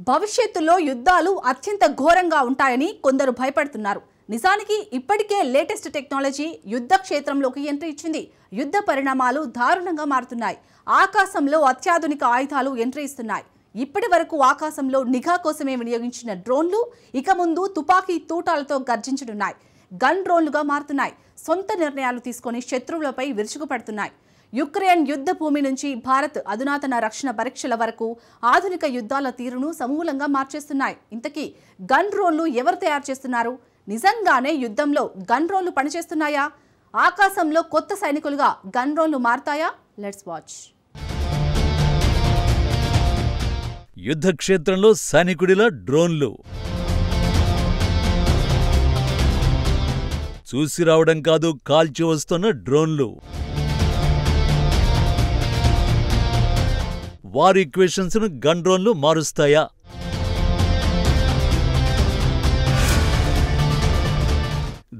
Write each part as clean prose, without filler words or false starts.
భవిష్యత్తులో యుద్ధాలు అత్యంత ఘోరంగా ఉంటాయని కొందరు భయపడుతున్నారు. నిజానికి ఇప్పటికే లేటెస్ట్ టెక్నాలజీ యుద్ధ క్షేత్రంలోకి ఎంట్రీ ఇచ్చింది. యుద్ధ పరిణామాలు దారుణంగా మారుతున్నాయి. ఆకాశంలో అత్యాధునిక ఆయుధాలు ఎంట్రీ ఇస్తున్నాయి. ఇప్పటి వరకు ఆకాశంలో నిఘా కోసమే వినియోగించిన డ్రోన్లు ఇక ముందు తుపాకీ తూటాలతో గర్జించనున్నాయి. గన్ డ్రోన్లుగా మారుతున్నాయి. సొంత నిర్ణయాలు తీసుకొని శత్రువులపై విరుచుకుపడుతున్నాయి. యుక్రెయిన్ యుద్ధ భూమి నుంచి భారత్ అధునాతన రక్షణ పరీక్షల వరకు ఆధునిక యుద్ధాల తీరును సమూలంగా మార్చేస్తున్నాయి. ఇంతకీ గన్ డ్రోన్లు ఎవరు తయారు చేస్తున్నారు? నిజంగానే యుద్ధంలో గన్ డ్రోన్లు పనిచేస్తున్నాయా? ఆకాశంలో కొత్త సైనికులుగా గన్ డ్రోన్లు మారతాయా? Let's watch. యుద్ధ క్షేత్రంలో సైనికుడిలా డ్రోన్లు చూసి రావడం కాదు, కాల్చి వస్తున్న డ్రోన్లు. వారి ఈక్వేషన్స్ ను గన్ డ్రోన్లు మారుస్తాయా?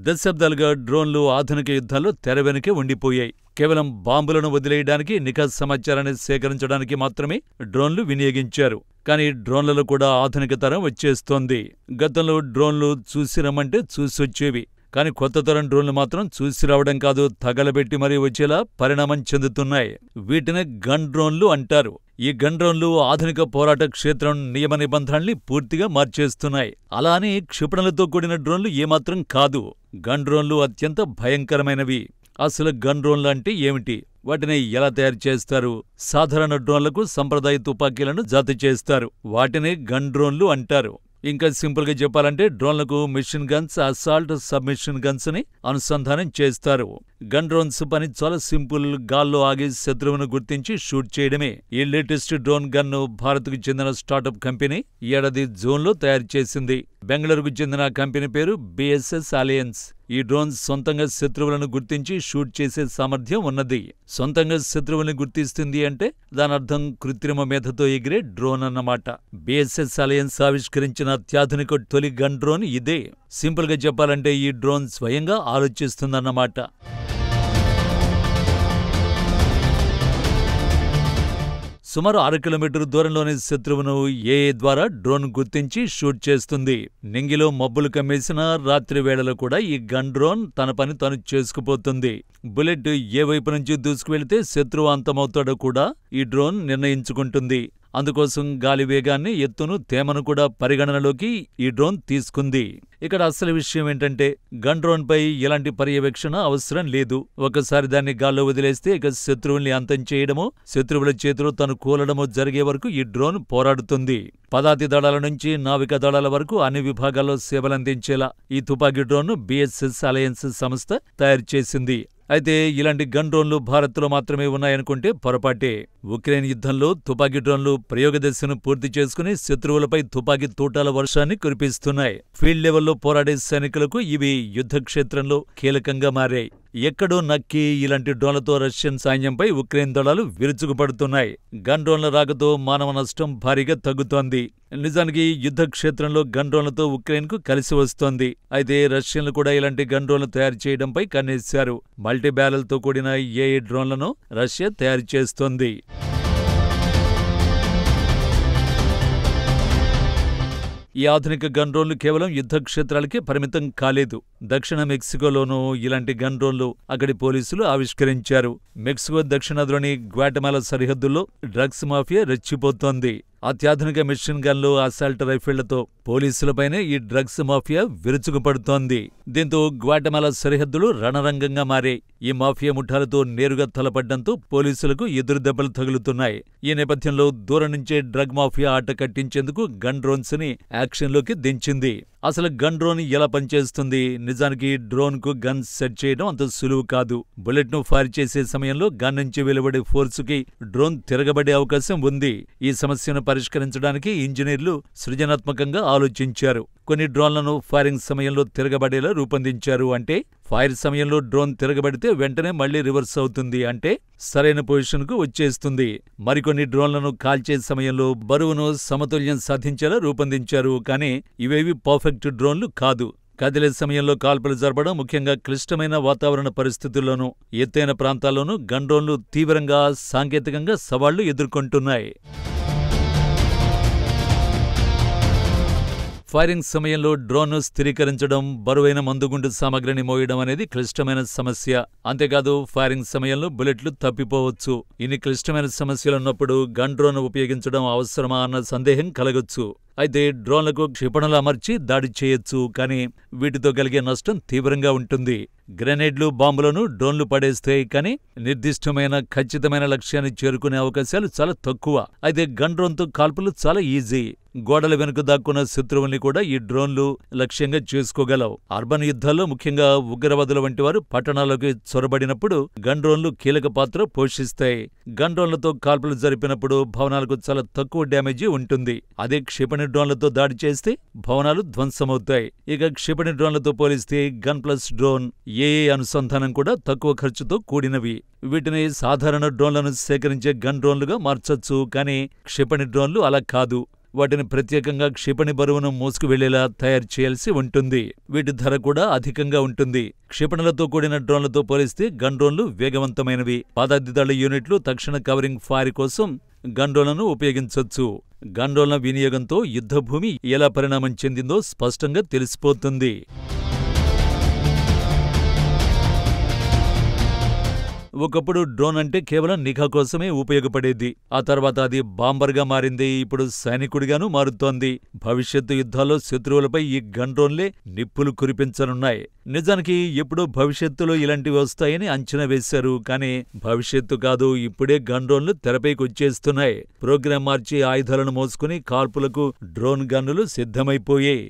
దశాబ్దాలుగా డ్రోన్లు ఆధునిక యుద్ధాల్లో తెర వెనుకే ఉండిపోయాయి. కేవలం బాంబులను వదిలేయడానికి, నిఘా సమాచారాన్ని సేకరించడానికి మాత్రమే డ్రోన్లు వినియోగించారు. కానీ డ్రోన్లలో కూడా ఆధునిక తరం వచ్చేస్తోంది. గతంలో డ్రోన్లు చూసి రమ్మంటే చూసొచ్చేవి. కానీ కొత్త తరం డ్రోన్లు మాత్రం చూసి రావడం కాదు, తగలబెట్టి మరీ వచ్చేలా పరిణామం చెందుతున్నాయి. వీటిని గన్ డ్రోన్లు అంటారు. ఈ గన్ డ్రోన్లు ఆధునిక పోరాట క్షేత్రం నియమ నిబంధనల్ని పూర్తిగా మార్చేస్తున్నాయి. అలా అని క్షిపణులతో కూడిన డ్రోన్లు ఏమాత్రం కాదు. గన్ డ్రోన్లు అత్యంత భయంకరమైనవి. అసలు గన్ డ్రోన్లు అంటే ఏమిటి? వాటిని ఎలా తయారు చేస్తారు? సాధారణ డ్రోన్లకు సంప్రదాయ తుపాకీలను జత చేస్తారు. వాటిని గన్ డ్రోన్లు అంటారు. ఇంకా సింపుల్ గా చెప్పాలంటే డ్రోన్లకు machine guns, assault submachine guns ని అనుసంధానం చేస్తారు. గన్ డ్రోన్స్ పని చాలా సింపుల్. గాల్లో ఆగి శత్రువును గుర్తించి షూట్ చేయడమే. ఈ లేటెస్ట్ డ్రోన్ గన్ ను భారత్ కు చెందిన స్టార్టప్ కంపెనీ ఈ ఏడాది జూన్ లో తయారు చేసింది. బెంగళూరుకు చెందిన కంపెనీ పేరు బిఎస్ఎస్ అలయన్స్. ఈ డ్రోన్ సొంతంగా శత్రువులను గుర్తించి షూట్ చేసే సామర్థ్యం ఉన్నది. సొంతంగా శత్రువుల్ని గుర్తిస్తుంది అంటే దానర్థం కృత్రిమ మేధతో ఎగిరే డ్రోన్ అన్నమాట. బిఎస్ఎస్ అలయన్స్ ఆవిష్కరించిన అత్యాధునిక తొలి గన్ డ్రోన్ ఇదే. సింపుల్ గా చెప్పాలంటే ఈ డ్రోన్ స్వయంగా ఆలోచిస్తుందన్నమాట. సుమారు 6 కిలోమీటర్ దూరంలోని శత్రువును ఏఏ ద్వారా డ్రోన్ గుర్తించి షూట్ చేస్తుంది. నింగిలో మబ్బులు కమ్మేసిన రాత్రి వేళలో కూడా ఈ గన్ డ్రోన్ తన పని తను చేసుకుపోతుంది. బుల్లెట్ ఏ వైపు నుంచి దూసుకువెళితే శత్రువు అంతమవుతాడో కూడా ఈ డ్రోన్ నిర్ణయించుకుంటుంది. అందుకోసం గాలి వేగాన్ని, ఎత్తును, తేమను కూడా పరిగణనలోకి ఈ డ్రోన్ తీసుకుంది. ఇక్కడ అసలు విషయం ఏంటంటే గన్ డ్రోన్ పై ఎలాంటి పర్యవేక్షణ అవసరం లేదు. ఒకసారి దాన్ని గాల్లో వదిలేస్తే ఇక శత్రువుల్ని అంతం చేయడమో, శత్రువుల చేతిలో తను కూలడమో జరిగే వరకు ఈ డ్రోన్ పోరాడుతుంది. పదాతి దళాల నుంచి నావికా దళాల వరకు అన్ని విభాగాల్లో సేవలందించేలా ఈ తుపాకీ డ్రోన్ను బిఎస్ఎస్ అలయన్స్ సంస్థ తయారు చేసింది. అయితే ఇలాంటి గన్ డ్రోన్లు భారత్లో మాత్రమే ఉన్నాయనుకుంటే పొరపాటే. ఉక్రెయిన్ యుద్ధంలో తుపాకీ డ్రోన్లు ప్రయోగ దశను పూర్తి చేసుకుని శత్రువులపై తుపాకీ తూటాల వర్షాన్ని కురిపిస్తున్నాయి. ఫీల్డ్ లెవెల్లో పోరాడే సైనికులకు ఇవి యుద్ధ క్షేత్రంలో కీలకంగా మారాయి. ఎక్కడో నక్కి ఇలాంటి డ్రోన్లతో రష్యన్ సైన్యంపై ఉక్రెయిన్ దళాలు విరుచుకుపడుతున్నాయి. గన్ డ్రోన్ల రాకతో మానవ నష్టం భారీగా తగ్గుతోంది. నిజానికి యుద్ధ క్షేత్రంలో గన్ డ్రోన్లతో ఉక్రెయిన్ కు కలిసి వస్తోంది. అయితే రష్యన్లు కూడా ఇలాంటి గన్ డ్రోన్లు తయారు చేయడంపై కన్నేశారు. మల్టీ బ్యారెల్తో కూడిన ఏఏ డ్రోన్లను రష్యా తయారు చేస్తోంది. ఈ ఆధునిక గన్ డ్రోన్లు కేవలం యుద్ధ క్షేత్రాలకే పరిమితం కాలేదు. దక్షిణ మెక్సికోలోనూ ఇలాంటి గన్ డ్రోన్లు అక్కడి పోలీసులు ఆవిష్కరించారు. మెక్సికో దక్షిణాదిలోని గ్వాటమాలా సరిహద్దుల్లో డ్రగ్స్ మాఫియా రెచ్చిపోతోంది. అత్యాధునిక మిషన్ గన్లు, అసాల్ట్ రైఫిళ్లతో పోలీసులపైనే ఈ డ్రగ్స్ మాఫియా విరుచుకుపడుతోంది. దీంతో గ్వాటమాలా సరిహద్దులు రణరంగంగా మారాయి. ఈ మాఫియా ముఠాలతో నేరుగా తలపడ్డంతో పోలీసులకు ఎదురు దెబ్బలు తగులుతున్నాయి. ఈ నేపథ్యంలో దూరం నుంచే డ్రగ్ మాఫియా ఆట కట్టించేందుకు గన్ డ్రోన్స్ ని యాక్షన్లోకి దించింది. అసలు గన్ డ్రోన్ ఎలా పనిచేస్తుంది? నిజానికి డ్రోన్ కు గన్ సెట్ చేయడం అంత సులువు కాదు. బుల్లెట్ ను ఫైర్ చేసే సమయంలో గన్ నుంచి వెలువడే ఫోర్సుకి డ్రోన్ తిరగబడే అవకాశం ఉంది. ఈ సమస్యను పరిష్కరించడానికి ఇంజనీర్లు సృజనాత్మకంగా ఆలోచించారు. కొన్ని డ్రోన్లను ఫైరింగ్ సమయంలో తిరగబడేలా రూపొందించారు. అంటే ఫైర్ సమయంలో డ్రోన్ తిరగబడితే వెంటనే మళ్లీ రివర్స్ అవుతుంది. అంటే సరైన పొజిషన్ కు వచ్చేస్తుంది. మరికొన్ని డ్రోన్లను కాల్చే సమయంలో బరువును సమతుల్యం సాధించేలా రూపొందించారు. కానీ ఇవేవి పర్ఫెక్ట్ డ్రోన్లు కాదు. కదిలే సమయంలో కాల్పులు జరపడం, ముఖ్యంగా క్లిష్టమైన వాతావరణ పరిస్థితుల్లోనూ, ఎత్తైన ప్రాంతాల్లోనూ గన్ డ్రోన్లు తీవ్రంగా సాంకేతికంగా సవాళ్లు ఎదుర్కొంటున్నాయి. ఫైరింగ్ సమయంలో డ్రోన్ను స్థిరీకరించడం, బరువైన మందుగుండు సామగ్రిని మోయడం అనేది క్లిష్టమైన సమస్య. అంతేకాదు ఫైరింగ్ సమయంలో బుల్లెట్లు తప్పిపోవచ్చు. ఇన్ని క్లిష్టమైన సమస్యలున్నప్పుడు గన్ డ్రోన్ ఉపయోగించడం అవసరమా అన్న సందేహం కలగొచ్చు. అయితే డ్రోన్లకు క్షిపణులు అమర్చి దాడి చేయొచ్చు, కానీ వీటితో కలిగే నష్టం తీవ్రంగా ఉంటుంది. గ్రెనేడ్లు, బాంబులను డ్రోన్లు పడేస్తాయి, కానీ నిర్దిష్టమైన ఖచ్చితమైన లక్ష్యాన్ని చేరుకునే అవకాశాలు చాలా తక్కువ. అయితే గన్ డ్రోన్తో కాల్పులు చాలా ఈజీ. గోడల వెనుక దాక్కున్న శత్రువుల్ని కూడా ఈ డ్రోన్లు లక్ష్యంగా చేసుకోగలవు. అర్బన్ యుద్ధాల్లో ముఖ్యంగా ఉగ్రవాదుల వంటి వారు పట్టణాల్లోకి చొరబడినప్పుడు గన్ డ్రోన్లు కీలక పాత్ర పోషిస్తాయి. గన్ డ్రోన్లతో కాల్పులు జరిపినప్పుడు భవనాలకు చాలా తక్కువ డ్యామేజీ ఉంటుంది. అదే క్షిపణి డ్రోన్లతో దాడి చేస్తే భవనాలు ధ్వంసమవుతాయి. ఇక క్షిపణి డ్రోన్లతో పోలిస్తే గన్ ప్లస్ డ్రోన్ ఏఏ అనుసంధానం కూడా తక్కువ ఖర్చుతో కూడినవి. వీటిని సాధారణ డ్రోన్లను సేకరించే గన్ డ్రోన్లుగా మార్చొచ్చు, కానీ క్షిపణి డ్రోన్లు అలా కాదు. వాటిని ప్రత్యేకంగా క్షిపణి బరువును మోసుకు వెళ్లేలా తయారు చేయాల్సి ఉంటుంది. వీటి ధర కూడా అధికంగా ఉంటుంది. క్షిపణులతో కూడిన డ్రోన్లతో పోలిస్తే గన్ డ్రోన్లు వేగవంతమైనవి. పాదాదిదళ యూనిట్లు తక్షణ కవరింగ్ ఫైర్ కోసం గన్ డ్రోన్లను ఉపయోగించొచ్చు. గన్ డ్రోన్ల వినియోగంతో యుద్ధభూమి ఎలా పరిణామం చెందిందో స్పష్టంగా తెలిసిపోతుంది. ఒకప్పుడు డ్రోన్ అంటే కేవలం నిఘా కోసమే ఉపయోగపడేది. ఆ తర్వాత అది బాంబర్గా మారింది. ఇప్పుడు సైనికుడిగానూ మారుతోంది. భవిష్యత్తు యుద్ధాల్లో శత్రువులపై ఈ గన్ డ్రోన్లే నిప్పులు కురిపించనున్నాయి. నిజానికి ఎప్పుడో భవిష్యత్తులో ఇలాంటివి వస్తాయని అంచనా వేశారు, కానీ భవిష్యత్తు కాదు, ఇప్పుడే గన్ డ్రోన్లు తెరపైకి వచ్చేస్తున్నాయి. ప్రోగ్రాం మార్చి ఆయుధాలను మోసుకుని కాల్పులకు డ్రోన్ గన్నులు సిద్ధమైపోయాయి.